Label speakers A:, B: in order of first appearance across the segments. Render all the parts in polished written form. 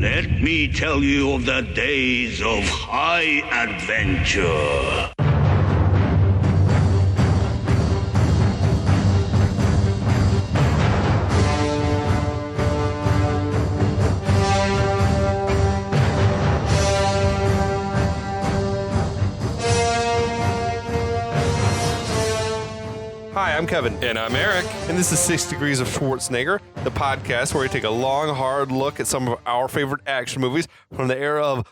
A: Let me tell you of the days of high adventure.
B: Hi, I'm Kevin.
C: And I'm Eric.
B: And this is 6 Degrees of Schwarzenegger, the podcast where we take a long, hard look at some of our favorite action movies from the era of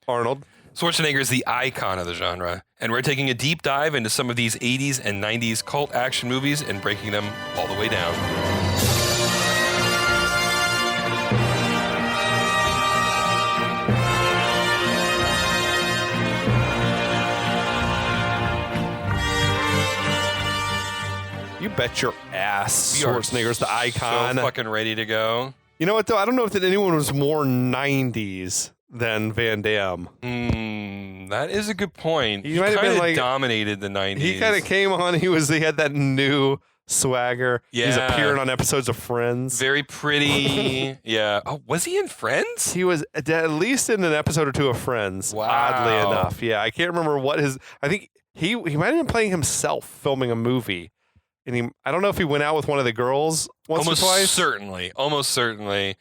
B: Arnold.
C: Schwarzenegger is the icon of the genre, and we're taking a deep dive into some of these 80s and 90s cult action movies and breaking them all the way down.
B: You bet your ass
C: We are
B: Schwarzenegger's the icon.
C: So fucking ready to go.
B: You know what, though? I don't know if that anyone was more 90s than Van Damme.
C: That is a good point.
B: He
C: He
B: might have
C: kind
B: been
C: of
B: like-
C: dominated the 90s.
B: He kind of came on. He had that new swagger. He's
C: Yeah.
B: appearing on episodes of Friends.
C: Very pretty. Yeah. Oh, was he in Friends?
B: He was at least in an episode or two of Friends.
C: Wow.
B: Oddly enough. Yeah, I can't remember what his... I think he might have been playing himself filming a movie. And I don't know if he went out with one of the girls once
C: Almost
B: or twice.
C: Almost certainly.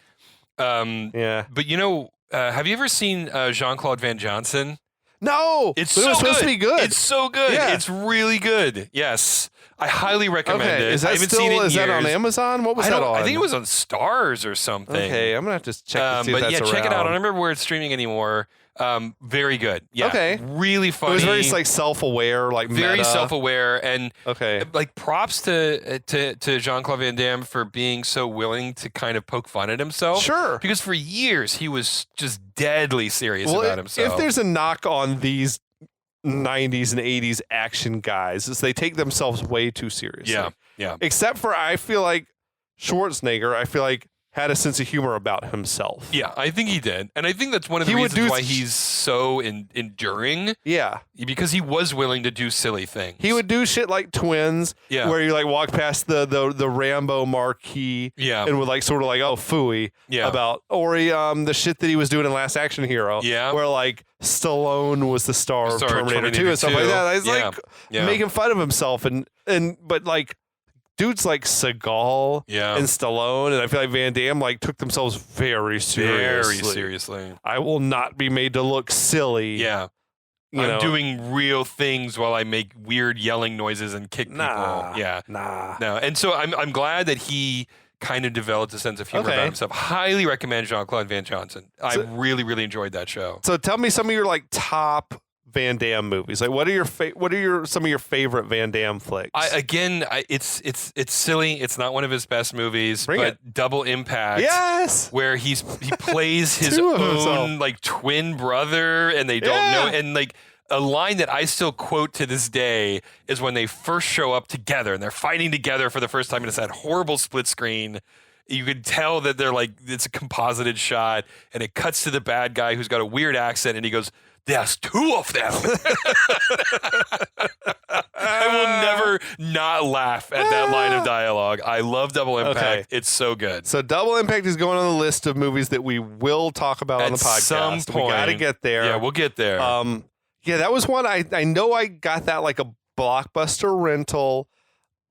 B: Yeah.
C: But you know, have you ever seen Jean-Claude Van Johnson?
B: No!
C: It's
B: but
C: so
B: it was supposed to be good.
C: It's so good.
B: Yeah.
C: It's really good. Yes. I highly recommend
B: okay.
C: it.
B: Is
C: I
B: that
C: haven't
B: still...
C: seen it in
B: Is that on
C: years.
B: Amazon? What was that on?
C: I think it was on Stars or something.
B: Okay, I'm going to have to check to see if
C: but
B: that's
C: yeah, check it out. I
B: around.
C: don't remember where it's streaming anymore. Very good. Yeah.
B: Okay.
C: Really funny.
B: It was very like self-aware, like
C: very
B: meta.
C: self-aware, and
B: Okay.
C: like props to Jean-Claude Van Damme for being so willing to kind of poke fun at himself.
B: Sure.
C: Because for years he was just deadly serious about himself.
B: If there's a knock on these 90s and 80s action guys, is they take themselves way too seriously.
C: Yeah.
B: Except for, I feel like Schwarzenegger, had a sense of humor about himself.
C: Yeah, I think he did. And I think that's one of the
B: He would
C: reasons
B: do
C: why he's so enduring,
B: Yeah.
C: because he was willing to do silly things.
B: He would do shit like Twins,
C: Yeah.
B: where you like walk past the Rambo marquee
C: Yeah.
B: and would like sort of like, oh, phooey
C: Yeah.
B: about, or he, the shit that he was doing in Last Action Hero,
C: Yeah.
B: where like Stallone was the star of
C: Star of
B: Terminator 2
C: Terminator
B: and stuff like
C: 2.
B: that. He's
C: Yeah.
B: like
C: Yeah.
B: making fun of himself but like dudes like Seagal
C: Yeah.
B: and Stallone, and I feel like Van Damme like took themselves very seriously.
C: Very seriously.
B: I will not be made to look silly.
C: Yeah.
B: You
C: I'm
B: know?
C: doing real things while I make weird yelling noises and kick
B: Nah.
C: people. Yeah.
B: Nah.
C: No. And so I'm glad that he kind of developed a sense of humor
B: Okay.
C: about himself. Highly recommend Jean-Claude Van Johnson. I
B: So-
C: really, really enjoyed that show.
B: So tell me some of your like top Van Damme movies. Like, what are some of your favorite Van Damme flicks?
C: It's silly. It's not one of his best movies,
B: Bring
C: but
B: it.
C: Double Impact.
B: Yes.
C: Where he plays his
B: Two of himself.
C: own like twin brother, and they don't
B: Yeah.
C: know. And like a line that I still quote to this day is when they first show up together and they're fighting together for the first time, and it's that horrible split screen. You could tell that they're like, it's a composited shot, and it cuts to the bad guy who's got a weird accent, and he goes, "There's two of them." I will never not laugh at that line of dialogue. I love Double Impact.
B: Okay.
C: It's so good.
B: So Double Impact is going on the list of movies that we will talk about on the
C: At
B: podcast.
C: some point.
B: We got to get there.
C: Yeah, we'll get there.
B: Yeah, that was one I know I got that like a Blockbuster rental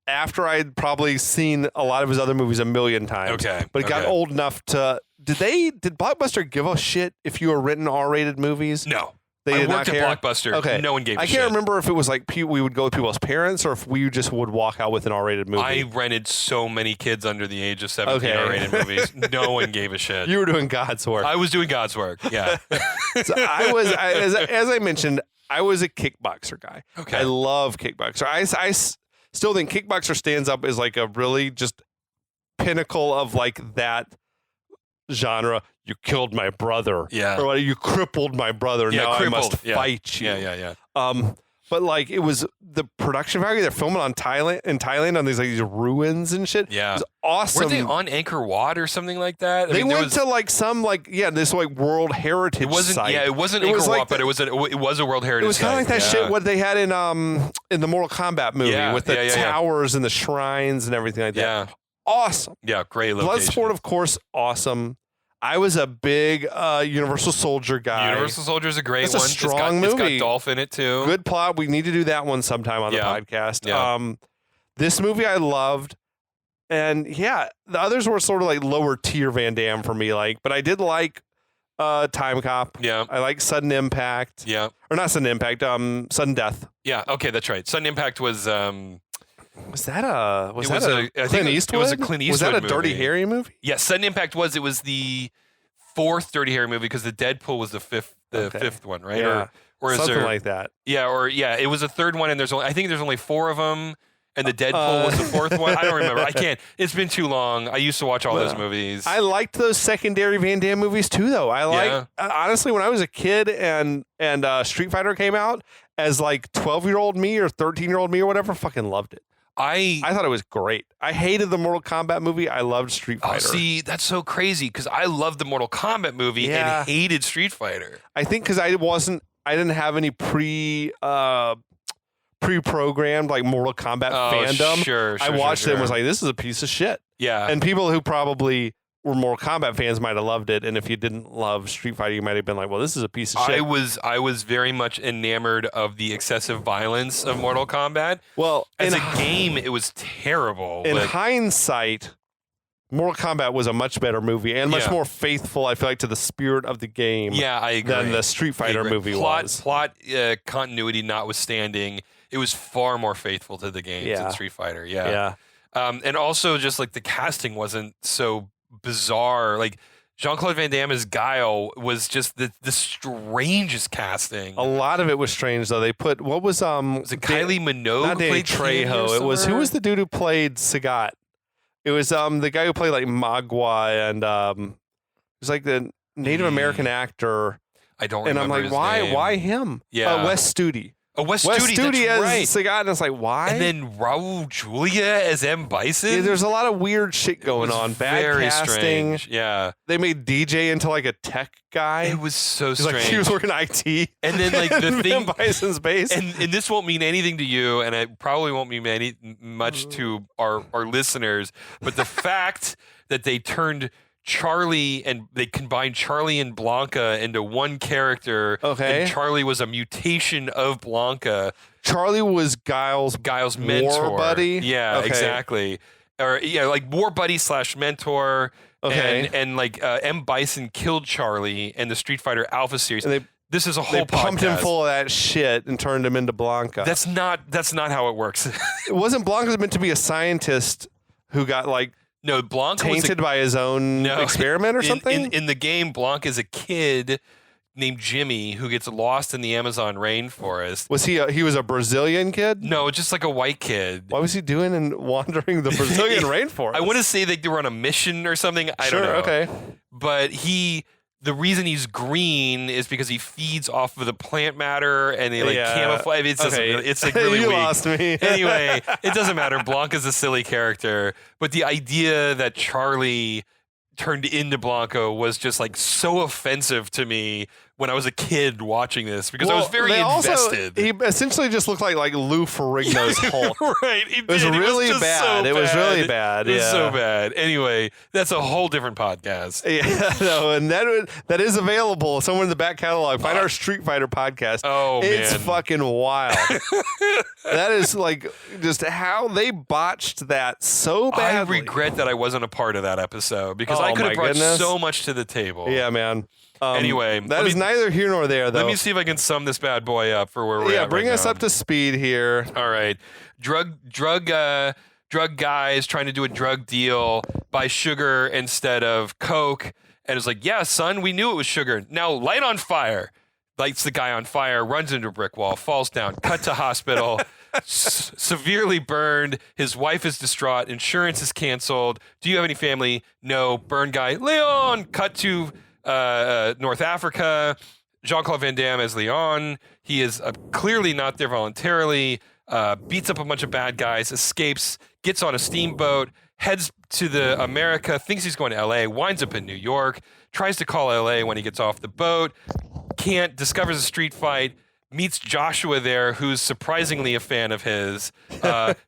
B: after I'd probably seen a lot of his other movies a million times.
C: Okay,
B: But it got
C: okay.
B: old enough to did Blockbuster give a shit if you were renting R-rated movies?
C: No.
B: They
C: I
B: did not
C: worked
B: care?
C: at Blockbuster.
B: Okay.
C: No one gave a
B: I
C: shit.
B: can't remember if it was like we would go with people's parents or if we just would walk out with an R-rated movie.
C: I rented so many kids under the age of 17
B: Okay.
C: R-rated movies. No one gave a shit.
B: You were doing God's work.
C: I was doing God's work. Yeah.
B: So as I mentioned, I was a kickboxer guy.
C: Okay.
B: I love kickboxer. I still think kickboxer stands up as like a really just pinnacle of like that genre. You killed my brother.
C: Yeah.
B: Or you crippled my brother.
C: Yeah,
B: now
C: crippled.
B: I must
C: Yeah.
B: fight you.
C: Yeah.
B: But like it was the production value. They're filming in Thailand on these ruins and shit.
C: Yeah.
B: It was awesome.
C: Were they on Angkor Wat or something like that?
B: They went to like some this like World Heritage
C: It wasn't.
B: site.
C: Yeah, it wasn't
B: It was
C: Angkor
B: like
C: Wat, but it was a World Heritage.
B: It was kind of like that
C: site.
B: shit what they had in the Mortal Kombat movie
C: Yeah,
B: with the
C: yeah.
B: towers and the shrines and everything like that.
C: Yeah.
B: Awesome.
C: Yeah, great location.
B: Bloodsport, of course, awesome. I was a big Universal Soldier guy.
C: Universal Soldier is a great
B: It's a
C: one.
B: strong
C: It's
B: movie.
C: got Dolph in it too.
B: Good plot. We need to do that one sometime on the podcast.
C: Yeah.
B: This movie I loved. And yeah, the others were sort of like lower tier Van Damme for me. But I did like Time Cop.
C: Yeah.
B: I like Sudden Impact.
C: Yeah.
B: Or not Sudden Impact, Sudden Death.
C: Yeah. Okay, that's right. Sudden Impact was.
B: Was that a
C: Clint
B: Eastwood?
C: It was a Clint Eastwood
B: Was that a
C: movie.
B: Dirty Harry movie?
C: Yeah, Sudden Impact was. It was the fourth Dirty Harry movie because the Deadpool was the fifth one, right?
B: Yeah.
C: Or is
B: Something
C: there,
B: like that.
C: Yeah, it was a third one, and I think there's only four of them, and the Deadpool was the fourth one. I don't remember. I can't. It's been too long. I used to watch all those movies.
B: I liked those secondary Van Damme movies too, though. I like honestly when I was a kid and Street Fighter came out, as 12-year-old me or 13-year-old me or whatever, fucking loved it. I thought it was great. I hated the Mortal Kombat movie. I loved Street Fighter.
C: Oh, see, that's so crazy because I loved the Mortal Kombat movie and hated Street Fighter.
B: I think because I didn't have any pre-programmed Mortal Kombat fandom.
C: Sure,
B: I watched it and was like, this is a piece of shit.
C: Yeah.
B: And people who probably were Mortal Kombat fans might have loved it, and if you didn't love Street Fighter, you might have been like, well, this is a piece of shit.
C: I was very much enamored of the excessive violence of Mortal Kombat.
B: Well,
C: as a game, it was terrible.
B: In hindsight, Mortal Kombat was a much better movie and much more faithful, I feel like, to the spirit of the game
C: I agree.
B: than the Street Fighter movie was.
C: Plot continuity notwithstanding, it was far more faithful to the game than Street Fighter. Yeah. And also just the casting wasn't so bizarre. Jean-Claude Van Damme as Guile was just the strangest casting.
B: A lot of it was strange though. They put was
C: it Kylie Minogue?
B: Not Danny Trejo. It was who was the dude who played Sagat? It was the guy who played Magua and it was the Native American actor.
C: I don't remember.
B: And I'm like, why him?
C: Yeah.
B: Wes Studi.
C: Wes
B: Studi
C: that's
B: as
C: right.
B: Sagat, and it's like, why?
C: And then Raul Julia as M. Bison?
B: Yeah, there's a lot of weird shit going on. Bad
C: very
B: casting.
C: Strange. Yeah.
B: They made DJ into a tech guy.
C: It was so
B: He's
C: strange.
B: He was working IT.
C: And then the thing,
B: M. Bison's base.
C: And this won't mean anything to you, and it probably won't mean much to our listeners, but the fact that they turned Charlie and they combined Charlie and Blanca into one character.
B: Okay.
C: And Charlie was a mutation of Blanca.
B: Charlie was Guile's
C: mentor.
B: War buddy.
C: Yeah, exactly. Or war buddy / mentor.
B: Okay.
C: And M. Bison killed Charlie in the Street Fighter Alpha series.
B: And
C: this is a whole
B: They pumped him full of that shit and turned him into Blanca.
C: That's not how it works.
B: Wasn't Blanca meant to be a scientist who got
C: no, Blanca
B: tainted by his own experiment or something?
C: In the game, Blanca is a kid named Jimmy who gets lost in the Amazon rainforest.
B: Was he was a Brazilian kid?
C: No, just a white kid.
B: What was he doing and wandering the Brazilian rainforest?
C: I want to say they were on a mission or something. I don't know.
B: Okay.
C: But the reason he's green is because he feeds off of the plant matter and they camouflage. It's really
B: you
C: weak.
B: lost me.
C: Anyway, it doesn't matter. Blanca's a silly character, but the idea that Charlie turned into Blanca was just so offensive to me when I was a kid watching this because I was very invested.
B: He essentially just looked like Lou Ferrigno's Hulk.
C: Right.
B: It was really bad. It was really bad.
C: It was so bad. Anyway, that's a whole different podcast.
B: Yeah, no, and that is available somewhere in the back catalog. Find our Street Fighter podcast.
C: Oh,
B: it's
C: man.
B: fucking wild. That is just how they botched that so badly.
C: I regret that I wasn't a part of that episode because I could have brought so much to the table.
B: Yeah, man.
C: Anyway,
B: that is neither here nor there, though.
C: Let me see if I can sum this bad boy up for where we're at.
B: Yeah, bring us
C: now.
B: up to speed here.
C: All right, drug guys trying to do a drug deal, buy sugar instead of Coke, and it's like, yeah, son, we knew it was sugar. Now light on fire. Lights the guy on fire, runs into a brick wall, falls down, cut to hospital, severely burned. His wife is distraught. Insurance is canceled. Do you have any family? No. Burn guy, Leon. Cut to North Africa. Jean-Claude Van Damme as Leon. He is clearly not there voluntarily. Beats up a bunch of bad guys, escapes, gets on a steamboat, heads to the America, thinks he's going to LA, winds up in New York, tries to call LA when he gets off the boat, can't, discovers a street fight, meets Joshua there, who's surprisingly a fan of his.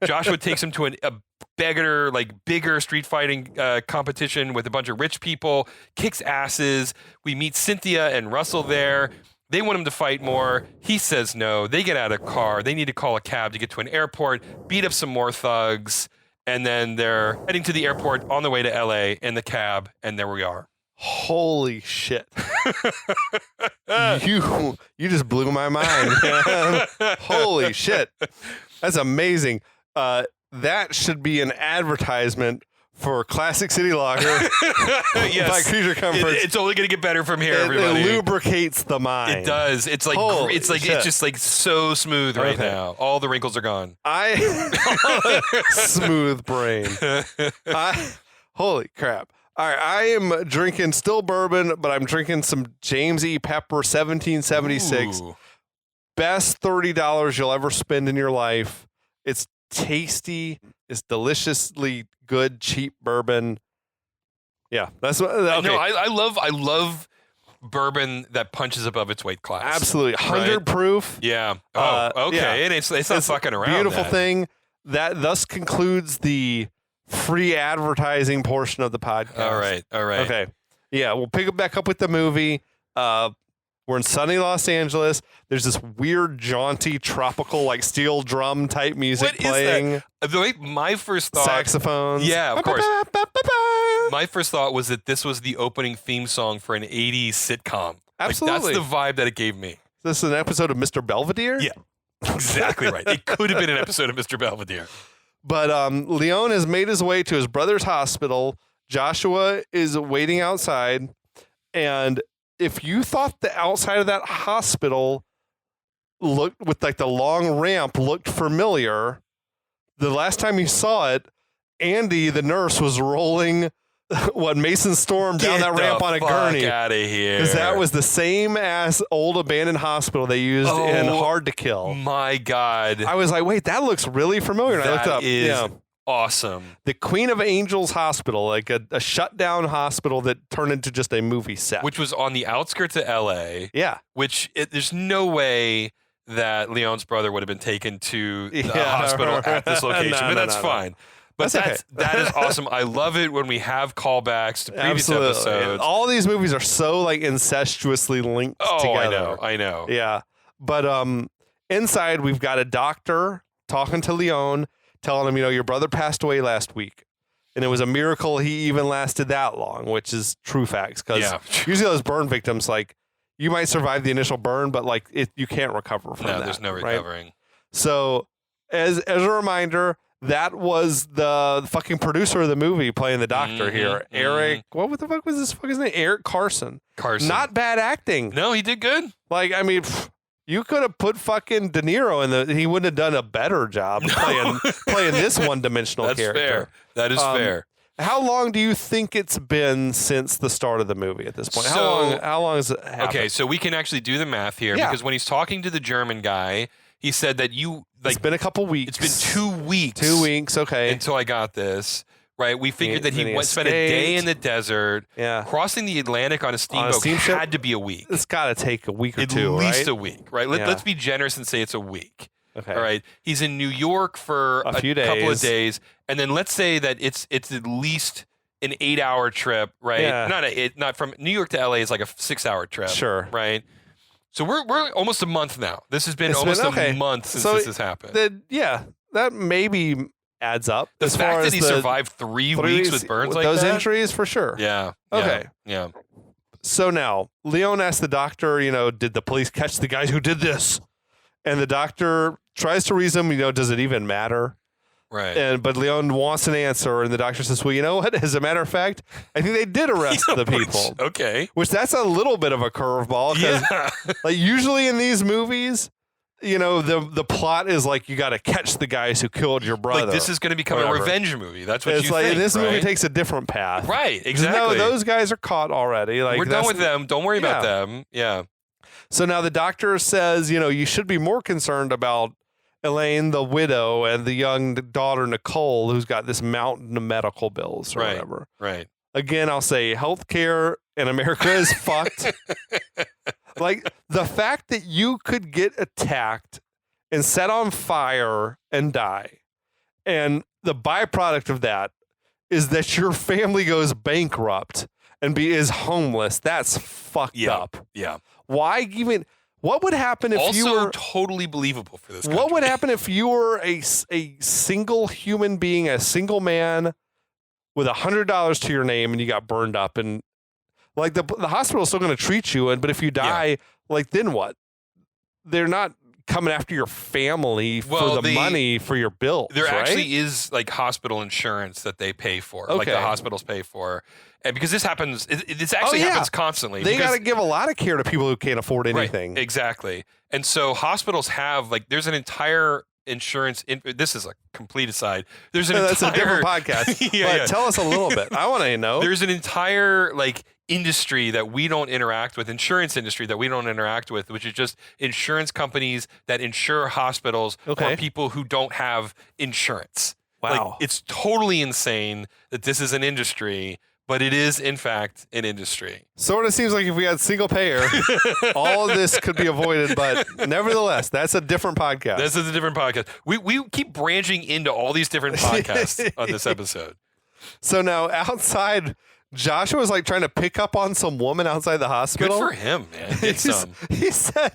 C: Joshua takes him to a bigger street fighting competition with a bunch of rich people, kicks asses. We meet Cynthia and Russell there. They want him to fight more. He says no. They get out of a car. They need to call a cab to get to an airport, beat up some more thugs, and then they're heading to the airport on the way to LA in the cab, and there we are.
B: Holy shit. You just blew my mind, man. Holy shit. That's amazing. That should be an advertisement for Classic City Lager
C: yes.
B: by Creature Comforts.
C: It's only going to get better from here, everybody.
B: It lubricates the mind.
C: It does. It's like it's just like so smooth right now. All the wrinkles are gone.
B: Smooth brain. Holy crap. All right, I am drinking still bourbon, but I'm drinking some James E. Pepper 1776.
C: Ooh.
B: Best $30 you'll ever spend in your life. It's tasty. It's deliciously good, cheap bourbon. Yeah, that's what. Okay.
C: No, I love bourbon that punches above its weight class.
B: Absolutely, 100 proof.
C: Yeah. Okay,
B: yeah.
C: and it's not fucking around.
B: Beautiful thing. That thus concludes the free advertising portion of the podcast.
C: All right.
B: Okay. Yeah, we'll pick it back up with the movie. We're in sunny Los Angeles. There's this weird, jaunty, tropical, like steel drum type music playing.
C: Is that? My first thought.
B: Saxophones.
C: Yeah, of course. My first thought was that this was the opening theme song for an 80s sitcom.
B: Absolutely.
C: Like, that's the vibe that it gave me.
B: This is an episode of Mr. Belvedere?
C: Yeah. Exactly right. It could have been an episode of Mr. Belvedere.
B: But Leon has made his way to his brother's hospital. Joshua is waiting outside. And if you thought the outside of that hospital looked with like the long ramp looked familiar, the last time you saw it, Andy, the nurse, was rolling Mason Storm down that ramp on a gurney.
C: Get out of here.
B: Because that was the same as old abandoned hospital they used in Hard to Kill.
C: My God.
B: I was like, wait, that looks really familiar. And I looked up.
C: Is awesome.
B: The Queen of Angels Hospital, like a shut down hospital that turned into just a movie set.
C: Which was on the outskirts of LA.
B: Yeah.
C: There's no way that Leon's brother would have been taken to the hospital at this location, but that's fine. But that is awesome. I love it when we have callbacks to previous episodes.
B: All these movies are so like incestuously linked together.
C: I know.
B: Yeah. But inside we've got a doctor talking to Leon, telling him, your brother passed away last week. And it was a miracle he even lasted that long, which is true facts. Because usually those burn victims, like, you might survive the initial burn, but like you can't recover from that.
C: No, there's no recovering.
B: Right? So as a reminder, that was the fucking producer of the movie playing the doctor here. Eric, what the fuck was this fucking name? Eric Carson. Not bad acting.
C: No, he did good.
B: Like, I mean, you could have put fucking De Niro in he wouldn't have done a better job playing this one-dimensional character.
C: That's fair. That is fair.
B: How long do you think it's been since the start of the movie at this point? How long has it happened?
C: Okay, so we can actually do the math here because when he's talking to the German guy, he said that it's
B: been a couple weeks.
C: It's been 2 weeks.
B: 2 weeks, okay.
C: Until I got this. Right, we figured that he spent a day in the desert.
B: Yeah.
C: Crossing the Atlantic on a steamboat had to be a week.
B: It's got to take a week or two,
C: right? At least a week, right? Let's be generous and say it's a week.
B: Okay.
C: All right. He's in New York for a couple of days, and then let's say that it's at least an 8-hour trip, right?
B: Yeah.
C: Not from New York to LA is like a 6-hour trip.
B: Sure.
C: Right. So we're almost a month now. This has been almost a month since this has happened.
B: That maybe adds up.
C: The fact that he survived 3 weeks with burns like
B: those
C: that?
B: injuries, for sure.
C: Yeah.
B: Okay.
C: Yeah.
B: So now, Leon asked the doctor, did the police catch the guys who did this? And the doctor tries to reason, does it even matter?
C: Right.
B: But Leon wants an answer, and the doctor says, well, you know what? As a matter of fact, I think they did arrest the people.
C: Okay.
B: Which that's a little bit of a curveball, because like usually in these movies, the plot is like you got to catch the guys who killed your brother.
C: Like this is going to become a revenge movie. That's what
B: it's
C: you
B: like,
C: think.
B: This movie takes a different path.
C: Right. Exactly.
B: No, those guys are caught already. Like
C: we're done with them. Don't worry about them. Yeah.
B: So now the doctor says, you should be more concerned about Elaine, the widow, and the young daughter, Nicole, who's got this mountain of medical bills or whatever.
C: Right.
B: Again, I'll say healthcare in America is fucked. Like, the fact that you could get attacked and set on fire and die, and the byproduct of that is that your family goes bankrupt and is homeless. That's fucked up.
C: Yeah.
B: Why even? What would happen if
C: also
B: you were
C: totally believable for this country.
B: What would happen if you were a single human being, a single man with $100 to your name, and you got burned up, and like the hospital is still going to treat you, but if you die, like then what? They're not coming after your family for the money for your bills.
C: There
B: right?
C: actually is like hospital insurance that they pay for, like the hospitals pay for, and because this happens, this actually happens constantly.
B: They got to give a lot of care to people who can't afford anything.
C: Right, exactly, and so hospitals have like there's an entire insurance. This is a complete aside. There's an
B: that's a different podcast. Tell us a little bit. I want to know.
C: There's an entire like industry that we don't interact with, insurance industry that we don't interact with, which is just insurance companies that insure hospitals or people who don't have insurance.
B: Wow.
C: Like, it's totally insane that this is an industry, but it is in fact an industry.
B: Sort of seems like if we had single payer, all of this could be avoided, but nevertheless, that's a different podcast.
C: This is a different podcast. We keep branching into all these different podcasts on this episode.
B: So now outside, Joshua was like trying to pick up on some woman outside the hospital.
C: Good for him, man. Get some.
B: He said,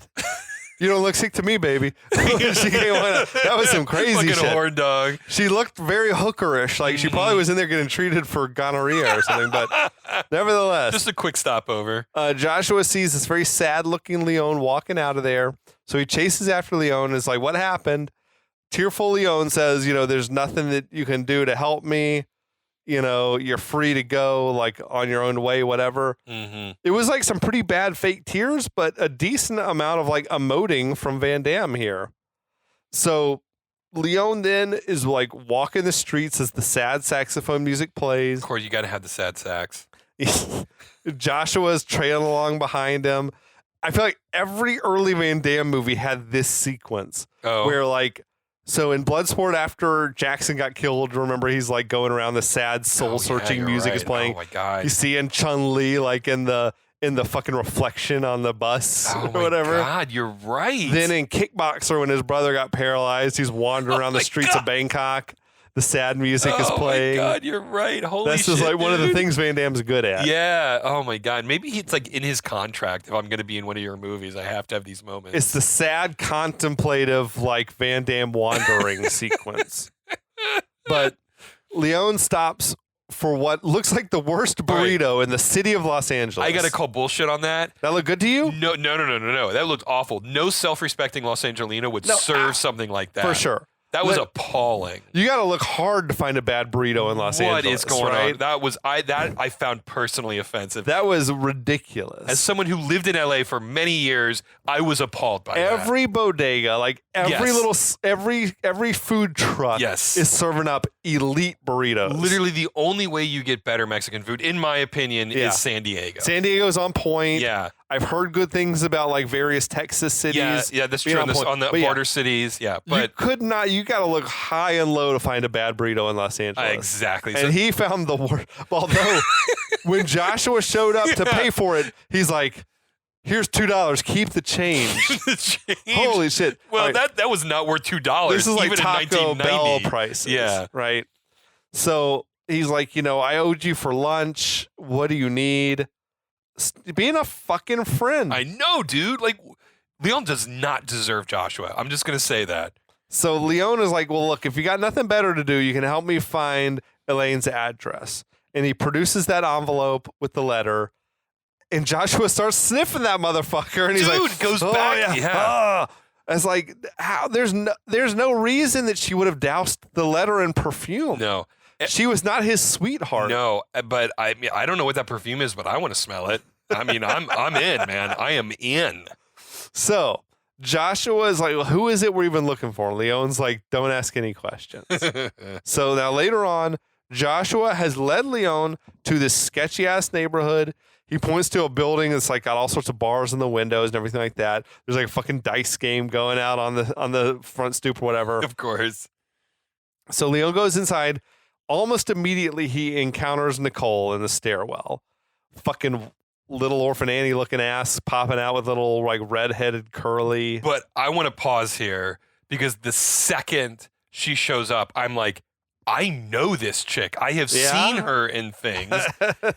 B: "You don't look sick to me, baby." She came on. That was some crazy
C: Fucking
B: shit.
C: horn dog.
B: She looked very hookerish. Like she probably was in there getting treated for gonorrhea or something. But nevertheless,
C: just a quick stopover.
B: Joshua sees this very sad-looking Leon walking out of there. So he chases after Leon and is like, "What happened?" Tearful Leon says, "There's nothing that you can do to help me. You're free to go, like, on your own way, whatever."
C: Mm-hmm.
B: It was like some pretty bad fake tears, but a decent amount of like emoting from Van Damme here. So Leon then is like walking the streets as the sad saxophone music plays.
C: Of course, you got to have the sad sax.
B: Joshua's trailing along behind him. I feel like every early Van Damme movie had this sequence where like, so in Bloodsport, after Jackson got killed, remember he's like going around, the sad soul-searching music is playing.
C: Oh my god!
B: You see in Chun-Li like in the fucking reflection on the bus or whatever.
C: Oh my god, you're right.
B: Then in Kickboxer, when his brother got paralyzed, he's wandering around the streets of Bangkok. The sad music is playing.
C: Oh my god, you're right. Holy shit,
B: that's just like one of the things Van Damme's good at.
C: Yeah. Oh my god. Maybe it's like in his contract. If I'm going to be in one of your movies, I have to have these moments.
B: It's the sad, contemplative, like Van Damme wandering sequence. But Leon stops for what looks like the worst burrito in the city of Los Angeles.
C: I got to call bullshit on that.
B: That look good to you?
C: No. That looked awful. No self-respecting Los Angelino would serve something like that.
B: For sure.
C: That was appalling.
B: You got to look hard to find a bad burrito in Los Angeles.
C: What is going
B: on?
C: That I found personally offensive.
B: That was ridiculous.
C: As someone who lived in LA for many years, I was appalled by
B: every bodega, like every food truck is serving up elite burritos.
C: Literally the only way you get better Mexican food, in my opinion, is San Diego.
B: San Diego's on point.
C: Yeah.
B: I've heard good things about like various Texas cities.
C: Yeah, that's true. On the border cities, but
B: you got to look high and low to find a bad burrito in Los Angeles.
C: Exactly.
B: And he found the worst. Although when Joshua showed up to pay for it, he's like, "Here's $2. Keep the change." Holy shit!
C: Well, that was not worth $2.
B: This is like
C: even
B: Taco
C: in
B: Bell prices.
C: Yeah.
B: Right. So he's like, I owed you for lunch. What do you need? Being a fucking friend.
C: I know, dude. Like, Leon does not deserve Joshua. I'm just gonna say that.
B: So Leon is like, "Well, look, if you got nothing better to do, you can help me find Elaine's address." And he produces that envelope with the letter. And Joshua starts sniffing that motherfucker, and he's like,
C: goes back.
B: Yeah. It's like, how? There's no reason that she would have doused the letter in perfume.
C: No.
B: She was not his sweetheart.
C: No, but I don't know what that perfume is, but I want to smell it. I mean, I'm in, man. I am in.
B: So Joshua is like, "Well, who is it we're even looking for?" Leon's like, "Don't ask any questions." So now later on, Joshua has led Leon to this sketchy ass neighborhood. He points to a building that's like got all sorts of bars in the windows and everything like that. There's like a fucking dice game going out on the front stoop or whatever.
C: Of course.
B: So Leon goes inside. Almost immediately, he encounters Nicole in the stairwell. Fucking little Orphan Annie looking ass popping out with little like redheaded curly.
C: But I want to pause here because the second she shows up, I'm like, I know this chick. I have seen her in things.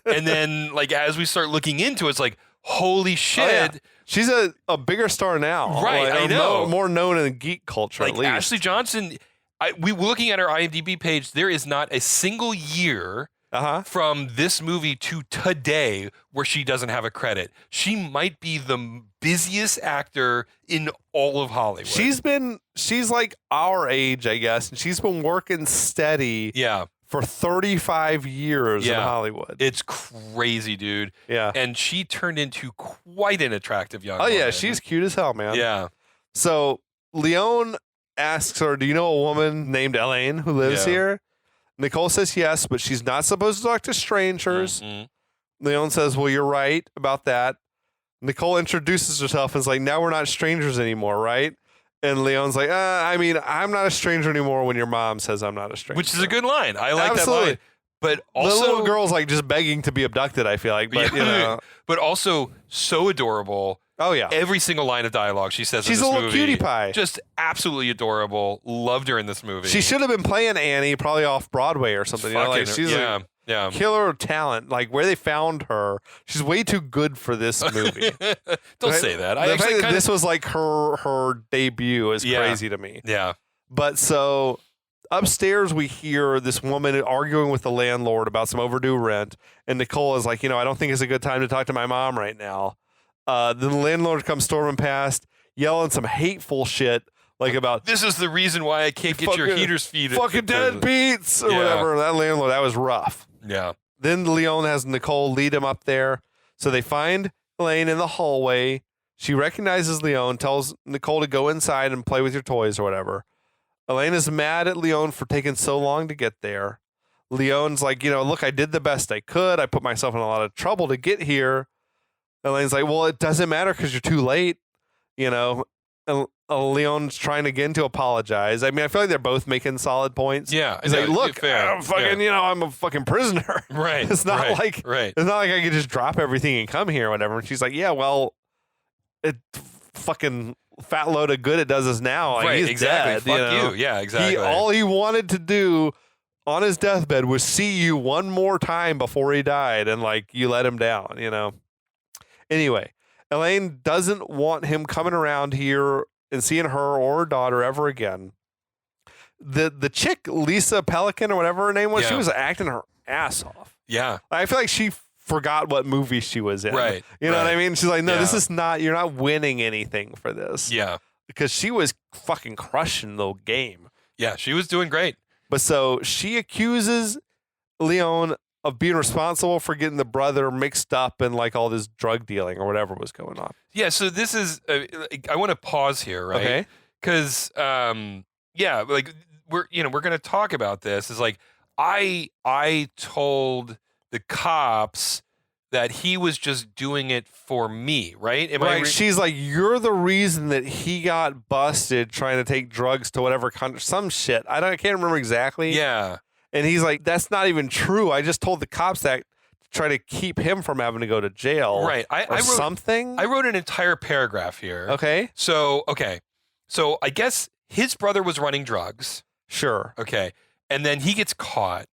C: And then like as we start looking into it, it's like, holy shit. Oh, yeah.
B: She's a bigger star now.
C: Right,
B: like,
C: I know.
B: More known in geek culture,
C: like
B: at least.
C: Ashley Johnson, we were looking at her IMDb page. There is not a single year from this movie to today where she doesn't have a credit. She might be the busiest actor in all of Hollywood.
B: She's like our age, I guess, and she's been working steady for 35 years in Hollywood.
C: It's crazy, dude.
B: Yeah.
C: And she turned into quite an attractive young woman.
B: Yeah, she's cute as hell, man.
C: Yeah.
B: So Leon asks her, do you know a woman named Elaine who lives here? Nicole says yes, but she's not supposed to talk to strangers. Leon says, well, you're right about that. Nicole introduces herself and is like, now we're not strangers anymore, right? And Leon's like, I mean, I'm not a stranger anymore when your mom says I'm not a stranger.
C: Which is a good line. I like
B: Absolutely.
C: that line. But also,
B: the little girl's like just begging to be abducted, I feel like. But, you know.
C: But also so adorable.
B: Oh, yeah.
C: Every single line of dialogue she says in this movie.
B: She's a little cutie pie.
C: Just absolutely adorable. Loved her in this movie.
B: She should have been playing Annie probably off Broadway or something. You know, like she's a killer talent. Like where they found her, she's way too good for this movie.
C: Don't say that.
B: The fact that this was like her debut is crazy to me.
C: Yeah.
B: But so upstairs we hear this woman arguing with the landlord about some overdue rent. And Nicole is like, I don't think it's a good time to talk to my mom right now. Then the landlord comes storming past, yelling some hateful shit, like about
C: this is the reason why I can't get your heaters feed.
B: Fucking deadbeats or whatever. That landlord, that was rough.
C: Yeah.
B: Then Leon has Nicole lead him up there. So they find Elaine in the hallway. She recognizes Leon, tells Nicole to go inside and play with your toys or whatever. Elaine is mad at Leon for taking so long to get there. Leon's like, look, I did the best I could. I put myself in a lot of trouble to get here. Elaine's like, well, it doesn't matter because you're too late, And Leon's trying again to apologize. I mean, I feel like they're both making solid points.
C: Yeah.
B: He's like, look, I'm fucking, I'm a fucking prisoner.
C: Right.
B: It's not like it's not like I could just drop everything and come here or whatever. And she's like, yeah, well, it fucking fat load of good it does us now. Like, he's dead.
C: Fuck you. Yeah, exactly.
B: All he wanted to do on his deathbed was see you one more time before he died, and like you let him down, Anyway, Elaine doesn't want him coming around here and seeing her or her daughter ever again. The chick, Lisa Pelican or whatever her name was, she was acting her ass off.
C: Yeah.
B: I feel like she forgot what movie she was in.
C: Right.
B: You know what I mean? She's like, no, this is not, you're not winning anything for this.
C: Yeah.
B: Because she was fucking crushing the game.
C: Yeah, she was doing great.
B: But so she accuses Leon of being responsible for getting the brother mixed up in like all this drug dealing or whatever was going on.
C: Yeah, so this is I want to pause here, right?
B: Okay.
C: Because like we're going to talk about this. Is like I told the cops that he was just doing it for me, right?
B: She's like, you're the reason that he got busted trying to take drugs to whatever country, some shit. I can't remember exactly.
C: Yeah.
B: And he's like, that's not even true. I just told the cops that to try to keep him from having to go to jail.
C: Right. I wrote
B: something.
C: I wrote an entire paragraph here.
B: Okay.
C: So I guess his brother was running drugs.
B: Sure.
C: Okay. And then he gets caught.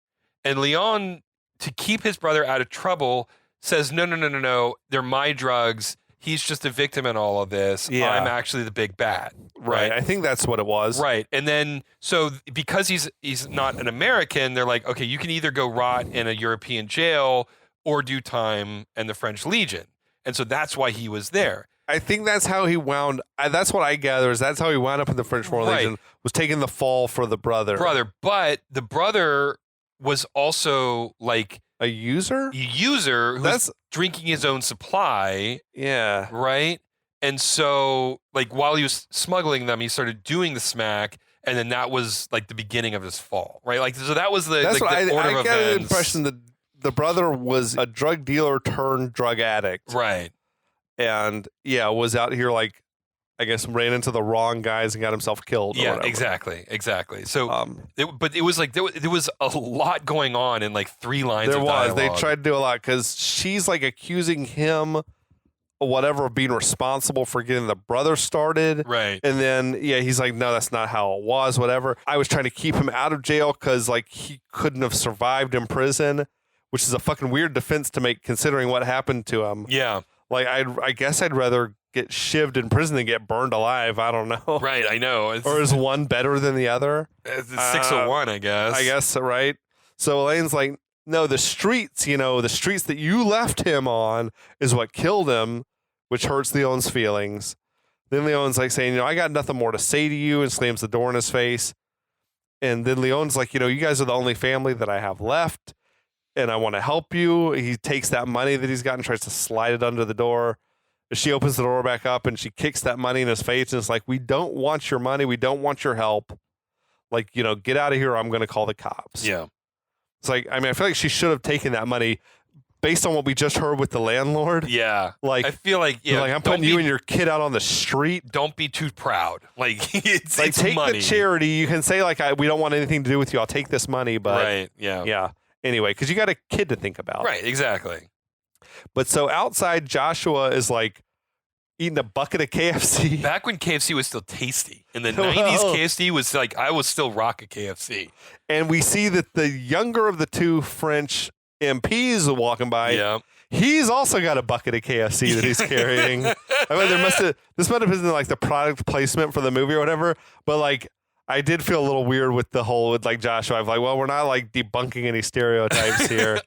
C: And Leon, to keep his brother out of trouble, says, no. They're my drugs. He's just a victim in all of this.
B: Yeah.
C: I'm actually the big bad.
B: Right. I think that's what it was.
C: Right. And then, so because he's not an American, they're like, okay, you can either go rot in a European jail or do time in the French Legion. And so that's why he was there.
B: I think that's how he wound. That's what I gather is that's how he wound up in the French Legion, was taking the fall for the brother.
C: But the brother was also like
B: a user
C: who's drinking his own supply.
B: Yeah.
C: Right. And so like while he was smuggling them, he started doing the smack. And then that was like the beginning of his fall. Right. Like, so that was the order of events. I got the
B: impression that the brother was a drug dealer turned drug addict.
C: Right.
B: And was out here like I guess ran into the wrong guys and got himself killed.
C: Yeah,
B: or whatever.
C: exactly. So, but it was like there was a lot going on in like 3 lines.
B: There
C: of
B: was.
C: dialogue.
B: They tried to do a lot because she's like accusing him, or whatever, of being responsible for getting the brother started.
C: Right.
B: And then he's like, no, that's not how it was. Whatever. I was trying to keep him out of jail because like he couldn't have survived in prison, which is a fucking weird defense to make considering what happened to him.
C: Yeah.
B: Like I guess I'd rather get shivved in prison than get burned alive. I don't know.
C: Right, I know.
B: Or is one better than the other?
C: It's 601, I guess.
B: I guess, right? So Elaine's like, no, the streets, the streets that you left him on is what killed him, which hurts Leon's feelings. Then Leon's like saying, I got nothing more to say to you, and slams the door in his face. And then Leon's like, you guys are the only family that I have left, and I want to help you. He takes that money that he's got and tries to slide it under the door. She opens the door back up and she kicks that money in his face and it's like, we don't want your money. We don't want your help. Like, get out of here or I'm going to call the cops.
C: Yeah.
B: It's like, I feel like she should have taken that money based on what we just heard with the landlord.
C: Yeah.
B: Like,
C: I feel like,
B: I'm putting you and your kid out on the street.
C: Don't be too proud. Like, it's
B: take
C: money.
B: the charity. You can say like, we don't want anything to do with you. I'll take this money. But
C: right. Yeah.
B: Yeah. Anyway, because you got a kid to think about.
C: Right. Exactly.
B: But so outside, Joshua is like eating a bucket of KFC.
C: Back when KFC was still tasty. In the 90s, KFC was like, I was still rock a KFC.
B: And we see that the younger of the 2 French MPs walking by,
C: Yeah.
B: he's also got a bucket of KFC that he's carrying. This might have been like the product placement for the movie or whatever, but like, I did feel a little weird with the whole, with like Joshua. I'm like, well, we're not like debunking any stereotypes here.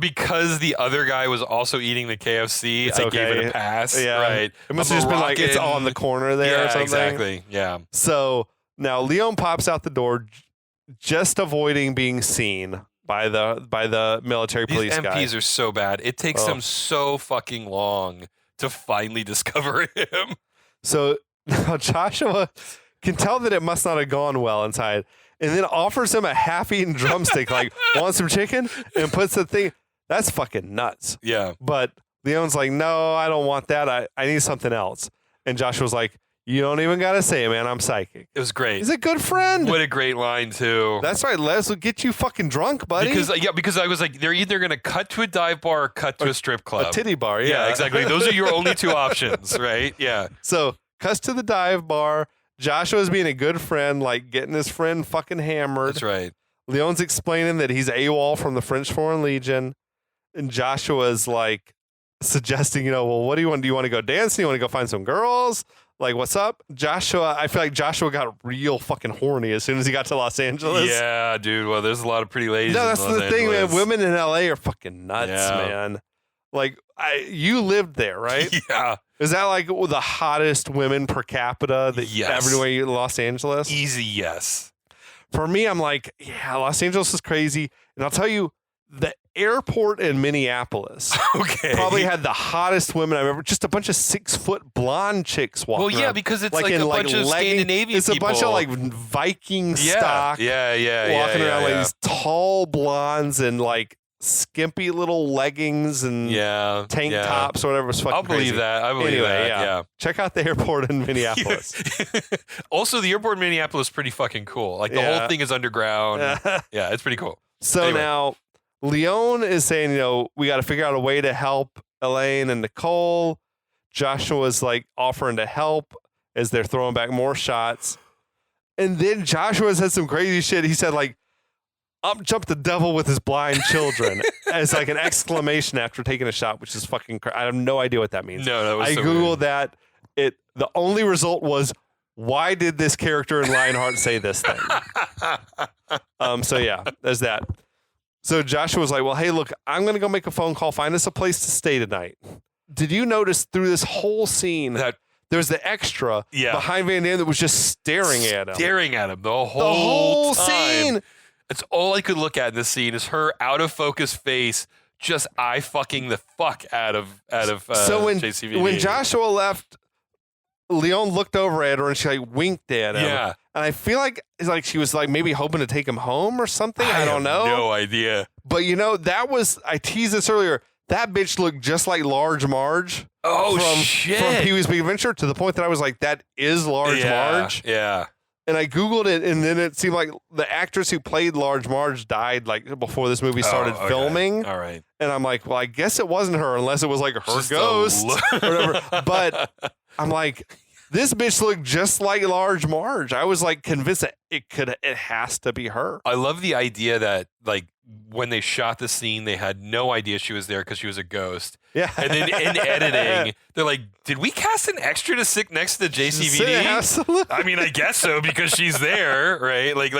C: Because the other guy was also eating the KFC,
B: It's
C: I
B: okay.
C: gave it a pass.
B: Yeah.
C: Right.
B: It must have just been like it's on the corner there or something.
C: Exactly. Yeah.
B: So now Leon pops out the door, just avoiding being seen by the military police
C: These
B: guy.
C: MPs are so bad. It takes them so fucking long to finally discover him.
B: So now Joshua can tell that it must not have gone well inside, and then offers him a half-eaten drumstick, like, want some chicken? And puts the thing. That's fucking nuts.
C: Yeah.
B: But Leon's like, no, I don't want that. I need something else. And Joshua's like, you don't even got to say it, man. I'm psychic.
C: It was great.
B: He's a good friend.
C: What a great line, too.
B: That's right. Les will get you fucking drunk, buddy.
C: Because I was like, they're either going to cut to a dive bar or cut to a strip club.
B: A titty bar,
C: Yeah, exactly. Those are your only 2 options, right? Yeah.
B: So, cuts to the dive bar. Joshua's being a good friend, like getting his friend fucking hammered.
C: That's right.
B: Leon's explaining that he's AWOL from the French Foreign Legion. And Joshua's like suggesting, well, what do you want? Do you want to go dancing? Do you want to go find some girls? Like, what's up? Joshua, I feel like Joshua got real fucking horny as soon as he got to Los Angeles.
C: Yeah, dude. Well, there's a lot of pretty ladies.
B: No, that's
C: in Los
B: the thing, man.
C: Angeles.
B: Women in LA are fucking nuts, man. Like, you lived there, right?
C: Yeah.
B: Is that like the hottest women per capita that everywhere in Los Angeles?
C: Easy, yes.
B: For me, I'm like, yeah, Los Angeles is crazy. And I'll tell you, the airport in Minneapolis probably had the hottest women I've ever. Just a bunch of 6-foot blonde chicks walking.
C: Well, yeah,
B: around.
C: because it's like a bunch of Scandinavian
B: It's a
C: people.
B: bunch of like Viking stock. Walking around like these tall blondes and like skimpy little leggings and tank tops or whatever. It's fucking
C: I'll believe
B: crazy.
C: that. I believe that. Yeah.
B: Check out the airport in Minneapolis.
C: Also, the airport in Minneapolis is pretty fucking cool. Like the whole thing is underground. Yeah, it's pretty cool.
B: So now Leon is saying, we got to figure out a way to help Elaine and Nicole. Joshua's like offering to help as they're throwing back more shots. And then Joshua said some crazy shit. He said like, up jumped the devil with his blind children as like an exclamation after taking a shot, which is fucking I have no idea what that means.
C: No, that was
B: I
C: so
B: Googled
C: weird.
B: that. The only result was, why did this character in Lionheart say this thing? So yeah, there's that. So Joshua was like, well, hey, look, I'm going to go make a phone call. Find us a place to stay tonight. Did you notice through this whole scene that there's the extra behind Van Damme that was just staring at him?
C: Staring at him the whole time.
B: Scene.
C: It's all I could look at in this scene is her out of focus face, just eye fucking the fuck out of
B: so
C: JCVD.
B: when Joshua left, Leon looked over at her and she like winked at him.
C: Yeah.
B: And I feel like it's like she was like maybe hoping to take him home or something. I don't know.
C: No idea.
B: But that was, I teased this earlier. that bitch looked just like Large Marge.
C: Oh,
B: from
C: shit.
B: Pee-wee's Big Adventure, to the point that I was like, that is Large Marge.
C: Yeah.
B: And I Googled it, and then it seemed like the actress who played Large Marge died like before this movie started filming.
C: All right.
B: And I'm like, well, I guess it wasn't her unless it was like her ghost or whatever. But I'm like, this bitch looked just like Large Marge. I was like convinced that it has to be her.
C: I love the idea that like when they shot the scene, they had no idea she was there because she was a ghost.
B: Yeah.
C: And then in editing, they're like, did we cast an extra to sit next to JCVD?
B: Absolutely.
C: I mean, I guess so because she's there, right? Like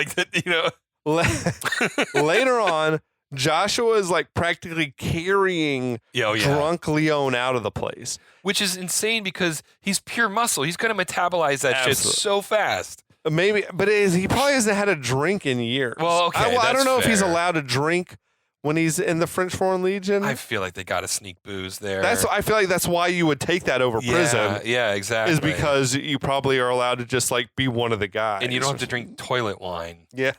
B: Later on, Joshua is like practically carrying drunk Leon out of the place.
C: Which is insane because he's pure muscle. He's going to metabolize that shit so fast.
B: Maybe, but he probably hasn't had a drink in years.
C: Well, okay,
B: I don't know if he's
C: fair.
B: allowed to drink when he's in the French Foreign Legion.
C: I feel like they got to sneak booze there.
B: I feel like that's why you would take that over prison.
C: Yeah, exactly.
B: Is because you probably are allowed to just like be one of the guys.
C: And you don't have to drink toilet wine.
B: Yeah.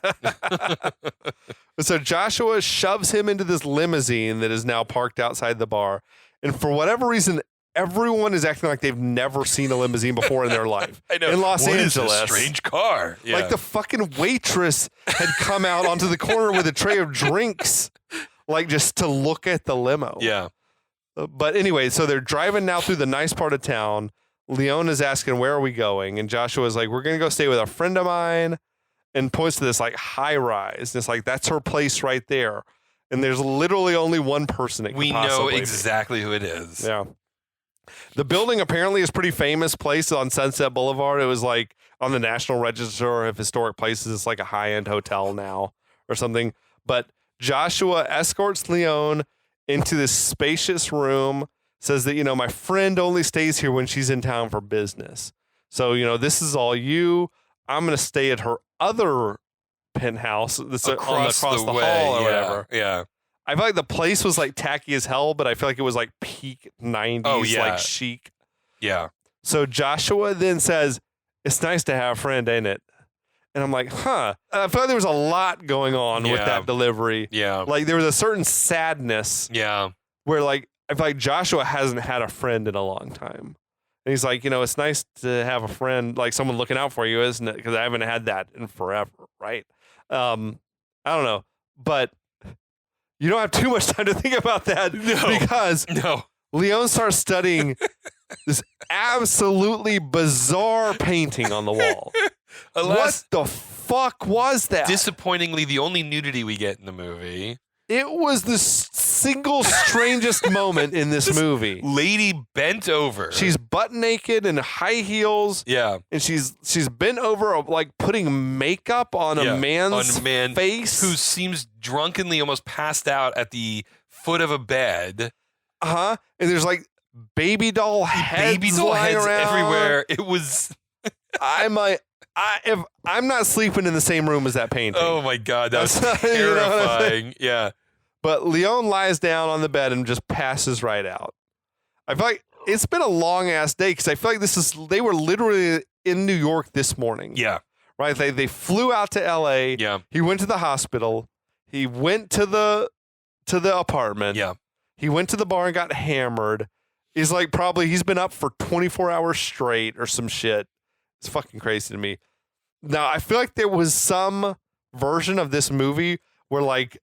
B: So Joshua shoves him into this limousine that is now parked outside the bar. And for whatever reason, everyone is acting like they've never seen a limousine before in their life.
C: I know.
B: In Los
C: What
B: Angeles.
C: is this strange car. Yeah.
B: Like the fucking waitress had come out onto the corner with a tray of drinks, like just to look at the limo.
C: Yeah.
B: But anyway, so they're driving now through the nice part of town. Leon is asking, where are we going? And Joshua's like, we're going to go stay with a friend of mine, and points to this like high rise. And it's like, that's her place right there. And there's literally only one person it could possibly be.
C: Exactly who it is.
B: Yeah. The building apparently is pretty famous place on Sunset Boulevard. It was like on the National Register of Historic Places. It's like a high-end hotel now or something. But Joshua escorts Leon into this spacious room, says that, my friend only stays here when she's in town for business. So, this is all you. I'm going to stay at her other penthouse that's across the hall or whatever.
C: Yeah.
B: I feel like the place was like tacky as hell, but I feel like it was like peak 90s, like chic.
C: Yeah.
B: So Joshua then says, it's nice to have a friend, ain't it? And I'm like, huh. I feel like there was a lot going on with that delivery.
C: Yeah.
B: Like there was a certain sadness.
C: Yeah.
B: Where like, I feel like Joshua hasn't had a friend in a long time. And he's like, it's nice to have a friend, like someone looking out for you, isn't it? Because I haven't had that in forever, right? I don't know. But you don't have too much time to think about that because Leon starts studying this absolutely bizarre painting on the wall. What the fuck was that?
C: Disappointingly, the only nudity we get in the movie.
B: It was the single strangest moment in this movie.
C: Lady bent over.
B: She's butt naked in high heels.
C: Yeah.
B: And she's bent over like putting makeup on a man's face.
C: Who seems drunkenly almost passed out at the foot of a bed.
B: Uh-huh. And there's like baby doll heads lying around
C: everywhere. It was
B: if I'm not sleeping in the same room as that painting.
C: Oh my God, that's terrifying. Yeah.
B: But Leon lies down on the bed and just passes right out. I feel like it's been a long ass day because I feel like they were literally in New York this morning.
C: Yeah.
B: Right? They flew out to LA.
C: Yeah.
B: He went to the hospital. He went to the apartment.
C: Yeah.
B: He went to the bar and got hammered. He's been up for 24 hours straight or some shit. It's fucking crazy to me. Now, I feel like there was some version of this movie where, like,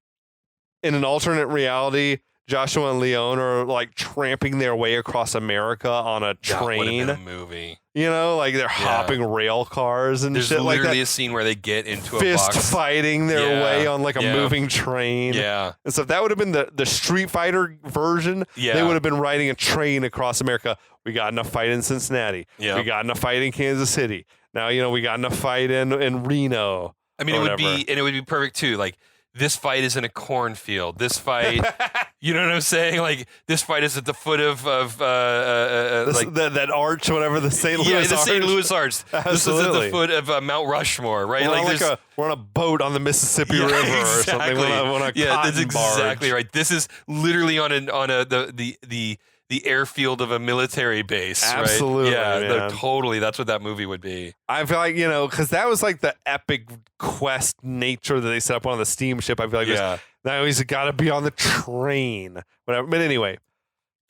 B: in an alternate reality, Joshua and Leon are, like, tramping their way across America on a train.
C: That would have been a movie.
B: Like, they're hopping rail cars and shit like that.
C: There's literally a scene where they get into a box.
B: Fist fighting their way on, like, a moving train.
C: Yeah.
B: And so if that would have been the Street Fighter version, they would have been riding a train across America. We got enough fight in Cincinnati.
C: Yeah.
B: We got enough fight in Kansas City. Now, we got enough fight in Reno.
C: I mean, it would be perfect too. Like, this fight is in a cornfield. This fight, you know what I'm saying? Like, this fight is at the foot of
B: that arch, whatever, the St. Louis arch.
C: Yeah, the St. Louis arch.
B: Absolutely.
C: This is at the foot of Mount Rushmore, right?
B: We're on a boat on the Mississippi River or something. On a
C: that's exactly
B: barge.
C: right. This is literally on the airfield of a military base.
B: Absolutely.
C: Right? Yeah,
B: man.
C: totally. That's what that movie would be.
B: I feel like, because that was like the epic quest nature that they set up on the steamship. I feel like now he's got to be on the train. Whatever. But anyway,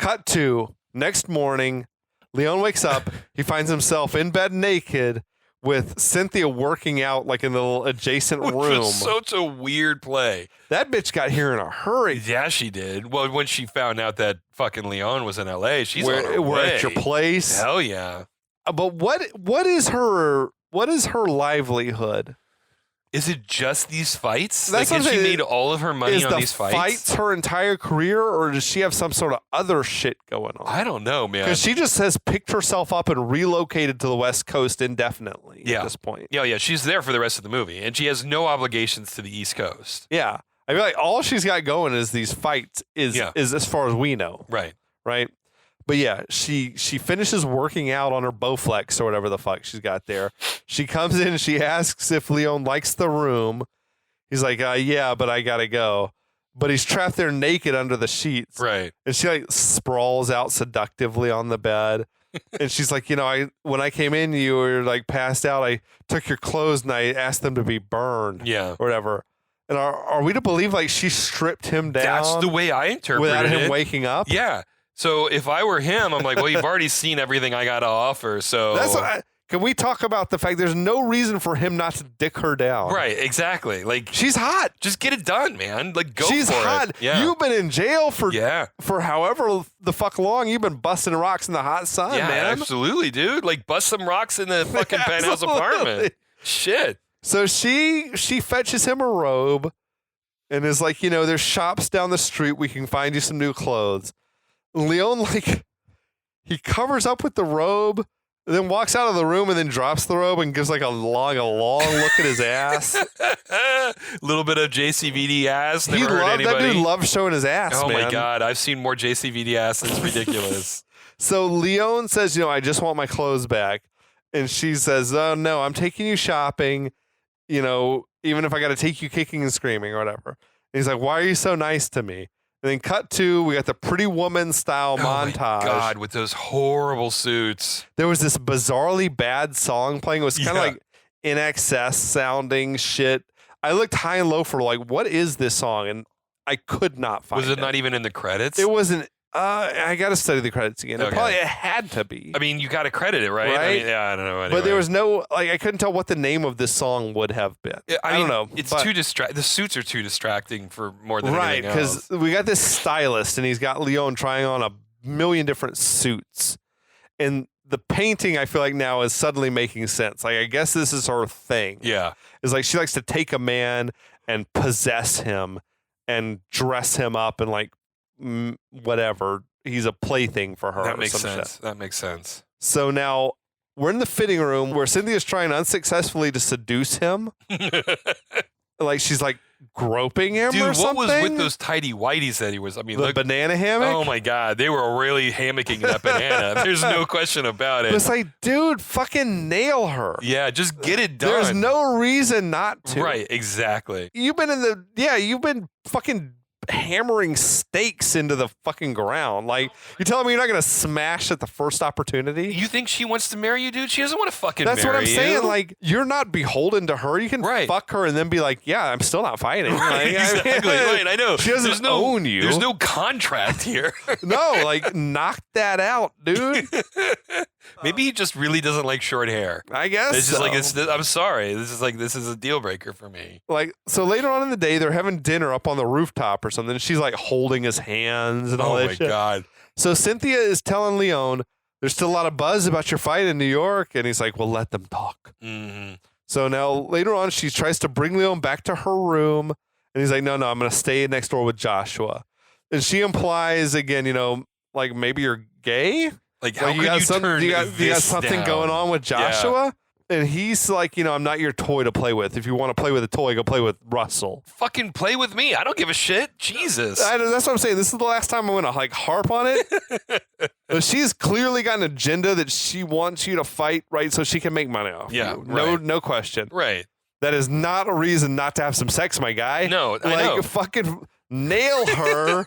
B: Cut to next morning. Leon wakes up. He finds himself in bed naked with Cynthia working out like in the little adjacent room.
C: Which was such a weird play.
B: That bitch got here in a hurry.
C: Yeah, she did. Well, when she found out that fucking Leon was in L.A., she's on her
B: we're
C: way.
B: at your place.
C: Hell yeah.
B: But what is her livelihood?
C: Is it just these fights?
B: That's
C: like,
B: what
C: did
B: I'm
C: she
B: saying.
C: made all of her money on these fights?
B: Fights her entire career, or does she have some sort of other shit going on?
C: I don't know, man.
B: Because she just has picked herself up and relocated to the West Coast indefinitely at this point.
C: Yeah. She's there for the rest of the movie, and she has no obligations to the East Coast.
B: Yeah. I feel like all she's got going is these fights is as far as we know.
C: Right.
B: But yeah, she finishes working out on her Bowflex or whatever the fuck she's got there. She comes in and she asks if Leon likes the room. He's like, yeah, but I gotta go. But he's trapped there naked under the sheets.
C: Right.
B: And she like sprawls out seductively on the bed. And she's like, when I came in, you were like passed out. I took your clothes and I asked them to be burned.
C: Yeah.
B: Or whatever. And are we to believe like she stripped him down?
C: That's the way I interpreted it.
B: Without him waking up?
C: Yeah. So if I were him, I'm like, well, you've already seen everything I got to offer. So
B: can we talk about the fact there's no reason for him not to dick her down?
C: Right, exactly. Like
B: she's hot.
C: Just get it done, man. Like go
B: she's
C: for
B: hot.
C: it. Yeah.
B: You've been in jail for however the fuck long. You've been busting rocks in the hot sun, man.
C: Absolutely, dude. Like bust some rocks in the fucking penthouse apartment. Shit.
B: So she fetches him a robe and is like, there's shops down the street. We can find you some new clothes. Leon, like, he covers up with the robe, then walks out of the room and then drops the robe and gives like a long look at his ass.
C: A little bit of JCVD ass. Never hurt
B: that
C: anybody.
B: dude loves showing his ass, man.
C: Oh my God. I've seen more JCVD ass. It's ridiculous.
B: So Leon says, I just want my clothes back. And she says, oh, no, I'm taking you shopping, even if I got to take you kicking and screaming or whatever. And he's like, why are you so nice to me? And then cut to, we got the Pretty Woman style montage.
C: My God, with those horrible suits.
B: There was this bizarrely bad song playing. It was kind of like in excess sounding shit. I looked high and low for like, what is this song? And I could not find it.
C: Was it not even in the credits?
B: It wasn't. I got to study the credits again.
C: Okay.
B: It had to be.
C: I mean, you got to credit it, right? I mean, I don't know. Anyway.
B: But there was no, I couldn't tell what the name of this song would have been. I don't know.
C: It's too the suits are too distracting for more than anything else.
B: Right, because we got this stylist and he's got Leon trying on a million different suits. And the painting, I feel like now is suddenly making sense. Like, I guess this is her thing.
C: Yeah.
B: It's like she likes to take a man and possess him and dress him up and like whatever. He's a plaything for her.
C: That makes sense.
B: Shit.
C: That makes sense.
B: So now we're in the fitting room where Cynthia's trying unsuccessfully to seduce him. Like she's like groping him or something.
C: What was with those tidy whities that he was? I mean,
B: the banana hammock?
C: Oh my God. They were really hammocking that banana. There's no question about it.
B: But it's like, dude, fucking nail her.
C: Yeah, just get it done.
B: There's no reason not to.
C: Right, exactly.
B: You've been fucking hammering stakes into the fucking ground. Like, you're telling me you're not going to smash at the first opportunity?
C: You think she wants to marry you, dude? She doesn't want to fucking marry you.
B: That's what I'm saying. Like, you're not beholden to her. You can fuck her and then be like, yeah, I'm still not fighting.
C: Right,
B: like,
C: exactly. Right, I know.
B: She doesn't own you.
C: There's no contract here.
B: No, like, knock that out, dude.
C: Maybe he just really doesn't like short hair.
B: I guess
C: it's just like, I'm sorry. This is a deal breaker for me.
B: Like, so later on in the day, they're having dinner up on the rooftop or something. She's like holding his hands and all that shit.
C: Oh my God.
B: So Cynthia is telling Leon, there's still a lot of buzz about your fight in New York. And he's like, well, let them talk.
C: Mm-hmm.
B: So now later on, she tries to bring Leon back to her room. And he's like, no, I'm going to stay next door with Joshua. And she implies again, like maybe you're gay.
C: Like, how could you turn
B: you got something
C: down?
B: going on with Joshua? Yeah. And he's like, I'm not your toy to play with. If you want to play with a toy, go play with Russell.
C: Fucking play with me. I don't give a shit. Jesus.
B: That's what I'm saying. This is the last time I'm going to like harp on it. But she's clearly got an agenda that she wants you to fight, right? So she can make money off you. No question.
C: Right.
B: That is not a reason not to have some sex, my guy.
C: No, I know.
B: Fucking nail her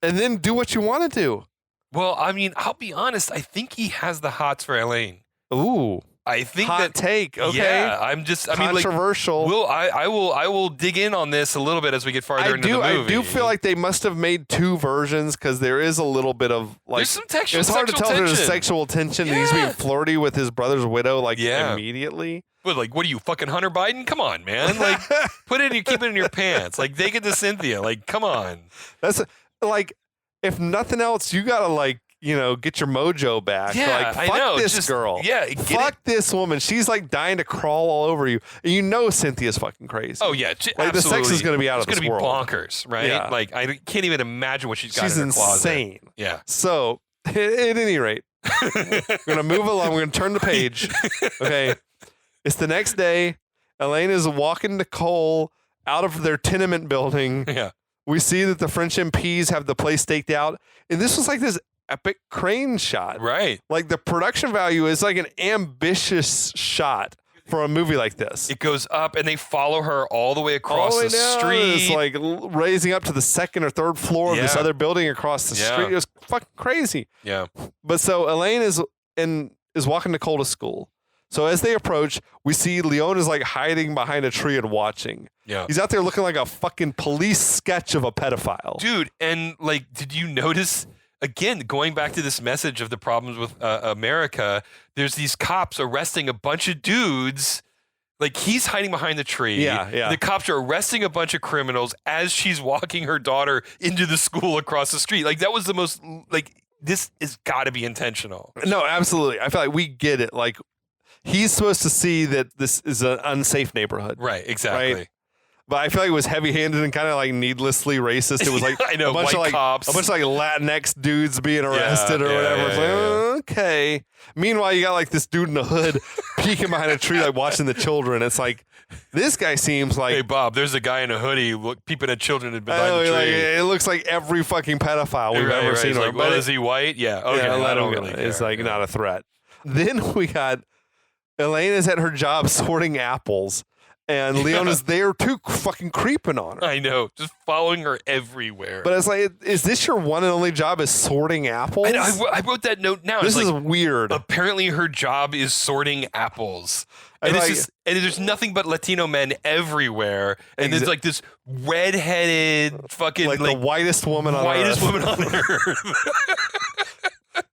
B: and then do what you want to do.
C: Well, I mean, I'll be honest. I think he has the hots for Elaine.
B: Ooh.
C: I think
B: hot take. Okay,
C: yeah, I'm just. I mean, like,
B: controversial.
C: I will dig in on this a little bit as we get farther into the movie.
B: I do feel like they must have made two versions because there is a little bit of like.
C: There's some textual.
B: It's hard to tell if there's sexual tension.
C: Yeah.
B: And he's being flirty with his brother's widow like
C: Yeah.
B: immediately.
C: But like, what are you, fucking Hunter Biden? Come on, man! Like, put it, keep it in your pants. Like, take it to Cynthia. Like, come on.
B: That's like, if nothing else, you gotta like. Get your mojo back.
C: Yeah,
B: like, fuck this girl.
C: Yeah,
B: fuck this woman. She's like dying to crawl all over you. And you know Cynthia's fucking crazy.
C: Oh yeah,
B: like the sex is going to be out of this world.
C: It's going to be bonkers, right?
B: Yeah.
C: Like I can't even imagine what she's got
B: She's
C: in her closet.
B: insane.
C: Yeah.
B: So at any rate, we're gonna move along. We're gonna turn the page. Okay, it's the next day. Elaine is walking Nicole out of their tenement building.
C: Yeah.
B: We see that the French MPs have the place staked out, and this was like this epic crane shot.
C: Right.
B: Like the production value is like an ambitious shot for a movie like this.
C: It goes up and they follow her all the way across the street.
B: It's like raising up to the second or third floor of this other building across the street. It was fucking crazy.
C: Yeah.
B: But so Elaine is walking Nicole to school. So as they approach, we see Leon is like hiding behind a tree and watching.
C: Yeah.
B: He's out there looking like a fucking police sketch of a pedophile.
C: Dude, and like, did you notice, again, going back to this message of the problems with America, there's these cops arresting a bunch of dudes. Like, he's hiding behind the tree.
B: Yeah.
C: The cops are arresting a bunch of criminals as she's walking her daughter into the school across the street. Like, that was the most, like, this has got to be intentional.
B: No, absolutely. I feel like we get it. Like, he's supposed to see that this is an unsafe neighborhood.
C: Right, exactly.
B: Right? But I feel like it was heavy-handed and kind of like needlessly racist. It was like
C: I know,
B: a bunch
C: white
B: of like
C: cops.
B: a bunch of like Latinx dudes being arrested or whatever. It's like, okay. Meanwhile, you got like this dude in the hood peeking behind a tree, like watching the children. It's like this guy seems like,
C: hey Bob, there's a guy in a hoodie peeping at children behind the tree.
B: Like, it looks like every fucking pedophile we've ever seen.
C: Like, well, is he white? Yeah. Okay.
B: Yeah,
C: I don't really care.
B: It's like not a threat. Then we got Elaine is at her job sorting apples. And Leon is there too, fucking creeping on her.
C: I know, just following her everywhere.
B: But it's like, is this your one and only job? Is sorting apples?
C: I know, I wrote that note now.
B: This is
C: like,
B: weird.
C: Apparently, her job is sorting apples, and there's nothing but Latino men everywhere, and there's like this redheaded fucking
B: like the whitest woman on
C: earth.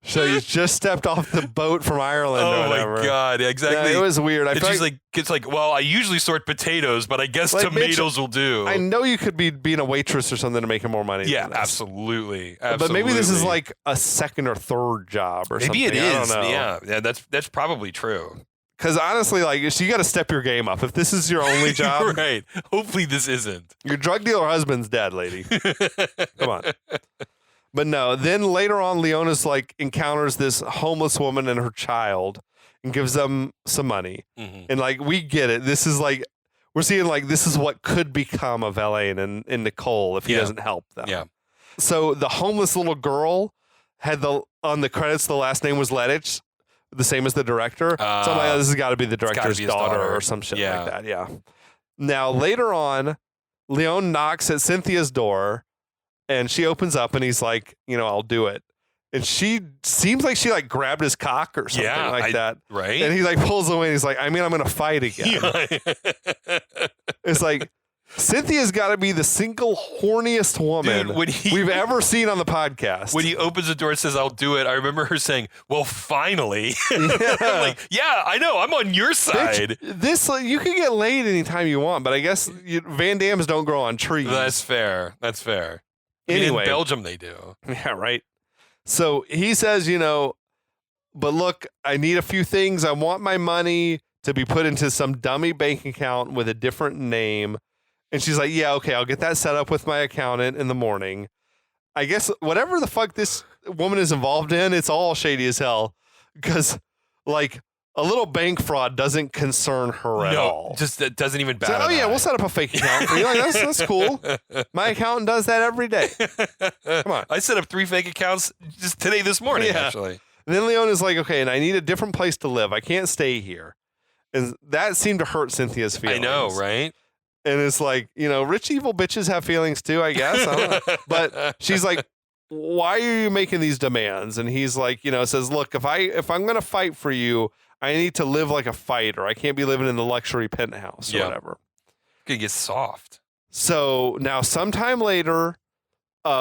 B: So you just stepped off the boat from Ireland or whatever.
C: Oh my God, exactly.
B: Yeah, it was weird.
C: It's like, well, I usually sort potatoes, but I guess like, tomatoes will do.
B: I know you could be being a waitress or something to make more money.
C: Yeah, absolutely.
B: But maybe this is like a second or third job or something.
C: Maybe it is.
B: I don't know.
C: Yeah, that's probably true.
B: Because honestly, like, so you got to step your game up. If this is your only job,
C: right? Hopefully, this isn't.
B: Your drug dealer husband's dead, lady. Come on. But no, then later on, Leona's like encounters this homeless woman and her child and gives them some money. Mm-hmm. And like, we get it. This is like, we're seeing like, this is what could become of Elaine and Nicole if he doesn't help them.
C: Yeah.
B: So the homeless little girl had on the credits, the last name was Lettich, the same as the director. So I'm like, this has got to be the director's daughter or some shit like that. Yeah. Now, later on, Leon knocks at Cynthia's door. And she opens up and he's like, I'll do it. And she seems like she like grabbed his cock or something that.
C: Right.
B: And he like pulls away and he's like, I'm going to fight again. It's like, Cynthia's got to be the single horniest woman we've ever seen on the podcast.
C: When he opens the door and says, I'll do it, I remember her saying, well, finally. I'm like, yeah, I know. I'm on your side.
B: Bitch, this, you can get laid anytime you want, but I guess Van Dams don't grow on trees.
C: That's fair.
B: Anyway,
C: I mean, in Belgium they do.
B: Yeah, right. So he says, but look, I need a few things. I want my money to be put into some dummy bank account with a different name. And she's like, yeah, okay, I'll get that set up with my accountant in the morning. I guess whatever the fuck this woman is involved in, it's all shady as hell. Because, like, a little bank fraud doesn't concern her at all.
C: Just it doesn't even bat.
B: So, we'll set up a fake account for you. Like, that's cool. My accountant does that every day. Come on.
C: I set up 3 fake accounts just this morning, actually.
B: And then Leon is like, okay, and I need a different place to live. I can't stay here. And that seemed to hurt Cynthia's feelings.
C: I know, right?
B: And it's like, rich evil bitches have feelings too, I guess. I don't know. But she's like, why are you making these demands? And he's like, says, look, if I'm going to fight for you, I need to live like a fighter. I can't be living in the luxury penthouse or whatever.
C: Gonna get soft.
B: So now sometime later,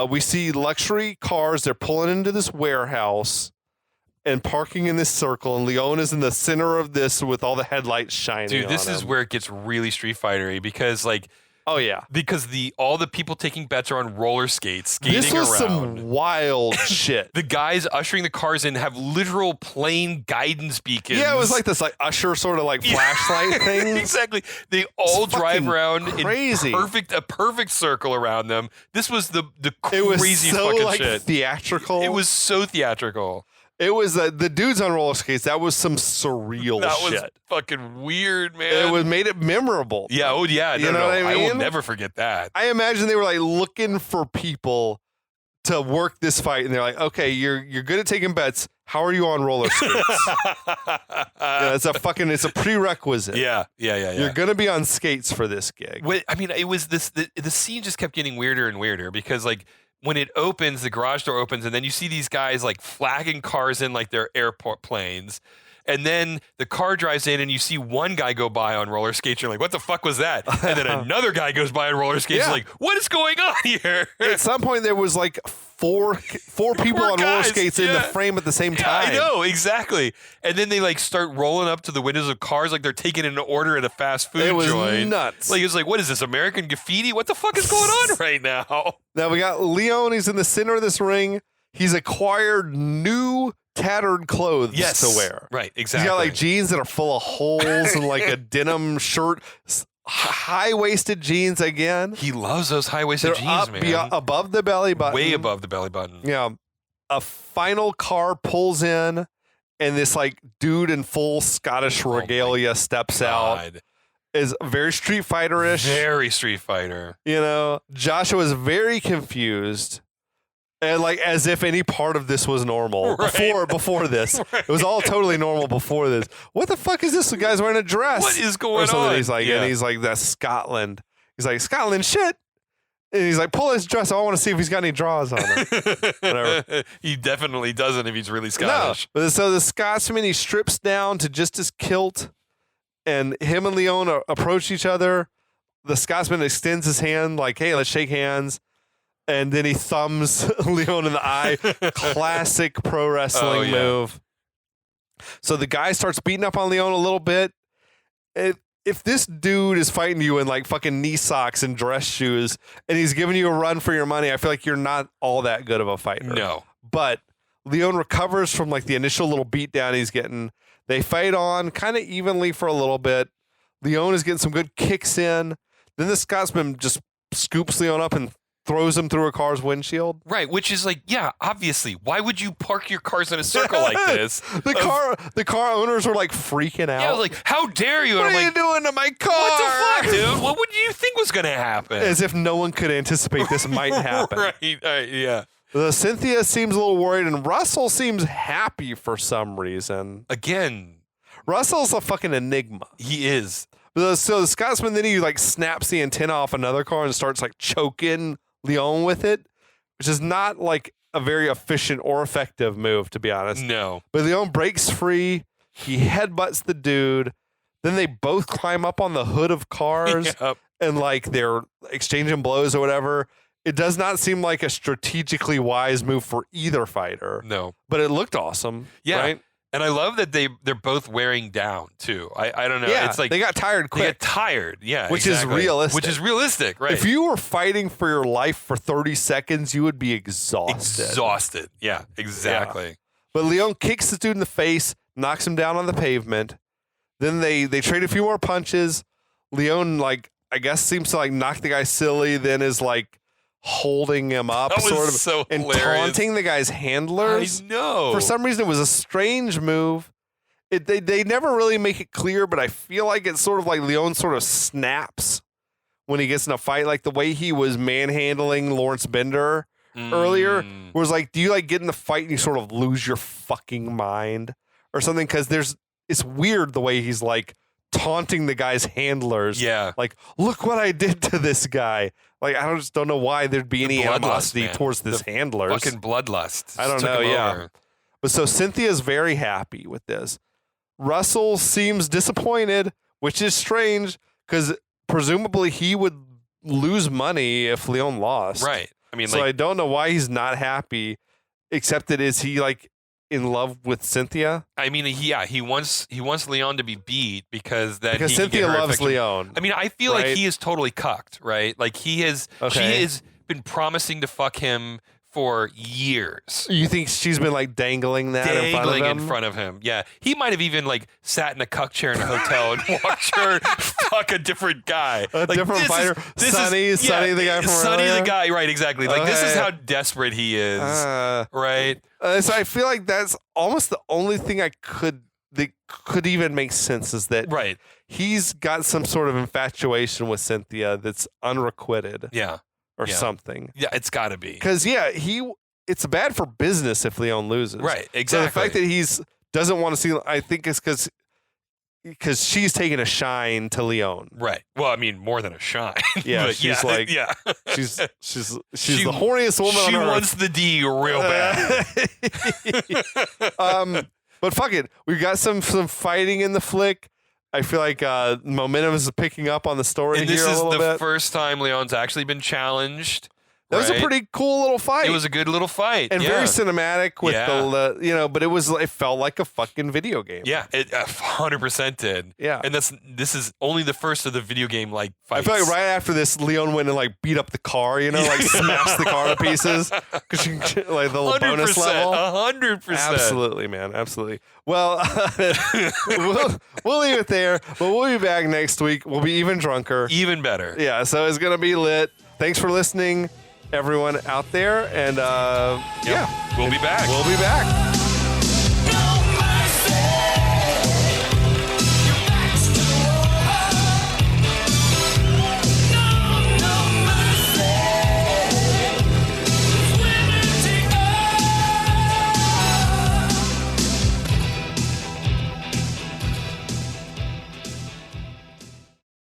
B: we see luxury cars. They're pulling into this warehouse and parking in this circle, and Leon is in the center of this with all the headlights shining.
C: Dude, this is where it gets really Street Fighter-y because because all the people taking bets are on roller skates, skating
B: this was
C: around.
B: Some wild shit.
C: The guys ushering the cars in have literal plane guidance beacons.
B: Yeah, it was like this usher sort of flashlight thing.
C: Exactly. They all drive around
B: crazy.
C: in a perfect circle around them. This was the crazy fucking shit.
B: Theatrical.
C: It was so theatrical.
B: It was the dudes on roller skates. That was some surreal shit.
C: That was fucking weird, man.
B: It made it memorable.
C: Yeah. Oh, yeah.
B: You know what I mean?
C: I will never forget that.
B: I imagine they were looking for people to work this fight, and they're like, "Okay, you're good at taking bets. How are you on roller skates?" It's a prerequisite.
C: Yeah.
B: You're gonna be on skates for this gig.
C: I mean, it was this. The scene just kept getting weirder and weirder because when it opens, the garage door opens, and then you see these guys flagging cars in their airport planes. And then the car drives in, and you see one guy go by on roller skates. You're like, what the fuck was that? And then another guy goes by on roller skates. You're like, what is going on here?
B: At some point, there was four people on roller skates in the frame at the same time.
C: I know, exactly. And then they start rolling up to the windows of cars like they're taking an order at a fast food joint.
B: It was nuts.
C: It was what is this, American Graffiti? What the fuck is going on right now?
B: Now we got Leon. He's in the center of this ring. He's acquired new tattered clothes to wear.
C: Right, exactly.
B: He's got jeans that are full of holes and a denim shirt, high-waisted jeans again.
C: He loves those high-waisted jeans, man.
B: Above the belly button.
C: Way above the belly button.
B: Yeah. A final car pulls in, and this dude in full Scottish regalia steps out. Is very Street Fighter-ish.
C: Very Street Fighter.
B: Joshua is very confused. And as if any part of this was normal before this. Right. It was all totally normal before this. What the fuck is this? The guy's wearing a dress.
C: What is going on?
B: He's and he's that's Scotland. He's like, Scotland shit. And he's like, pull his dress. I want to see if he's got any draws on it. Whatever.
C: He definitely doesn't if he's really Scottish.
B: No. So the Scotsman, he strips down to just his kilt, and him and Leon approach each other. The Scotsman extends his hand hey, let's shake hands. And then he thumbs Leon in the eye. Classic pro wrestling move. So the guy starts beating up on Leon a little bit. If this dude is fighting you in fucking knee socks and dress shoes, and he's giving you a run for your money, I feel like you're not all that good of a fighter.
C: No.
B: But Leon recovers from the initial little beatdown he's getting. They fight on kind of evenly for a little bit. Leon is getting some good kicks in. Then the Scotsman just scoops Leon up and throws him through a car's windshield.
C: Right, which is obviously, why would you park your cars in a circle like this?
B: The car owners were freaking out.
C: Yeah, how dare you?
B: What are you doing to my car?
C: What the fuck, dude? What would you think was going to happen?
B: As if no one could anticipate this might happen.
C: Right, yeah.
B: Cynthia seems a little worried, and Russell seems happy for some reason.
C: Again,
B: Russell's a fucking enigma.
C: He is.
B: So the Scotsman, then he snaps the antenna off another car and starts choking Leon with it, which is not a very efficient or effective move, to be honest.
C: No.
B: But Leon breaks free. He headbutts the dude. Then they both climb up on the hood of cars and they're exchanging blows or whatever. It does not seem like a strategically wise move for either fighter.
C: No.
B: But it looked awesome.
C: Yeah.
B: Right?
C: And I love that they're both wearing down too. I don't know.
B: Yeah,
C: it's
B: they got tired quick.
C: They got tired. Yeah,
B: which is realistic.
C: Which is realistic, right?
B: If you were fighting for your life for 30 seconds, you would be exhausted.
C: Yeah, exactly.
B: Yeah. But Leon kicks the dude in the face, knocks him down on the pavement. Then they trade a few more punches. Leon I guess seems to knock the guy silly. Then is holding him up,
C: that was
B: sort of,
C: so
B: and
C: hilarious.
B: Taunting the guy's handlers.
C: I know.
B: For some reason, it was a strange move. They never really make it clear, but I feel like it's sort of Leon sort of snaps when he gets in a fight, the way he was manhandling Lawrence Bender earlier. Was do you get in the fight and you sort of lose your fucking mind or something? Because it's weird the way he's taunting the guy's handlers.
C: Yeah.
B: Look what I did to this guy. I just don't know why there'd be any animosity towards this handlers.
C: Fucking bloodlust.
B: I don't know, yeah. But so Cynthia's very happy with this. Russell seems disappointed, which is strange because presumably he would lose money if Leon lost.
C: Right. I mean,
B: so I don't know why he's not happy, except that is he like in love with Cynthia?
C: I mean, he wants Leon to be beat because he can
B: Cynthia
C: get her
B: loves
C: affection.
B: Leon.
C: I mean, I feel like he is totally cucked, right? Like she has been promising to fuck him for years.
B: You think she's been like dangling that
C: in front of him? Yeah. He might have even like sat in a cuck chair in a hotel and watched her fuck a different guy.
B: A different fighter. Sonny, the guy from
C: Sonny
B: earlier?
C: the guy, right, exactly. Like this is how desperate he is. Right?
B: So I feel like that's almost the only thing that could even make sense is that he's got some sort of infatuation with Cynthia that's unrequited.
C: Yeah.
B: Or something.
C: Yeah, it's got to be.
B: Because, it's bad for business if Leon loses.
C: Right, exactly.
B: So the fact that doesn't want to see, I think it's because she's taking a shine to Leon.
C: Right. Well, I mean, more than a shine.
B: Yeah, she's she's the horniest woman on earth.
C: She wants the D real bad.
B: But fuck it. We've got some fighting in the flick. I feel like momentum is picking up on the story
C: and
B: here a little bit.
C: This is the first time Leon's actually been challenged.
B: That was a pretty cool little fight.
C: It was a good little fight.
B: And very cinematic with the, but it felt like a fucking video game.
C: Yeah, it 100% did.
B: Yeah.
C: And this is only the first of the video game like fights.
B: I feel like right after this, Leon went and like beat up the car, like smashed the car to pieces. Because like the little bonus level.
C: 100%.
B: Absolutely, man. Absolutely. Well, we'll leave it there, but we'll be back next week. We'll be even drunker.
C: Even better.
B: Yeah, so it's going to be lit. Thanks for listening, everyone out there. And
C: we'll be back.
B: We'll be back.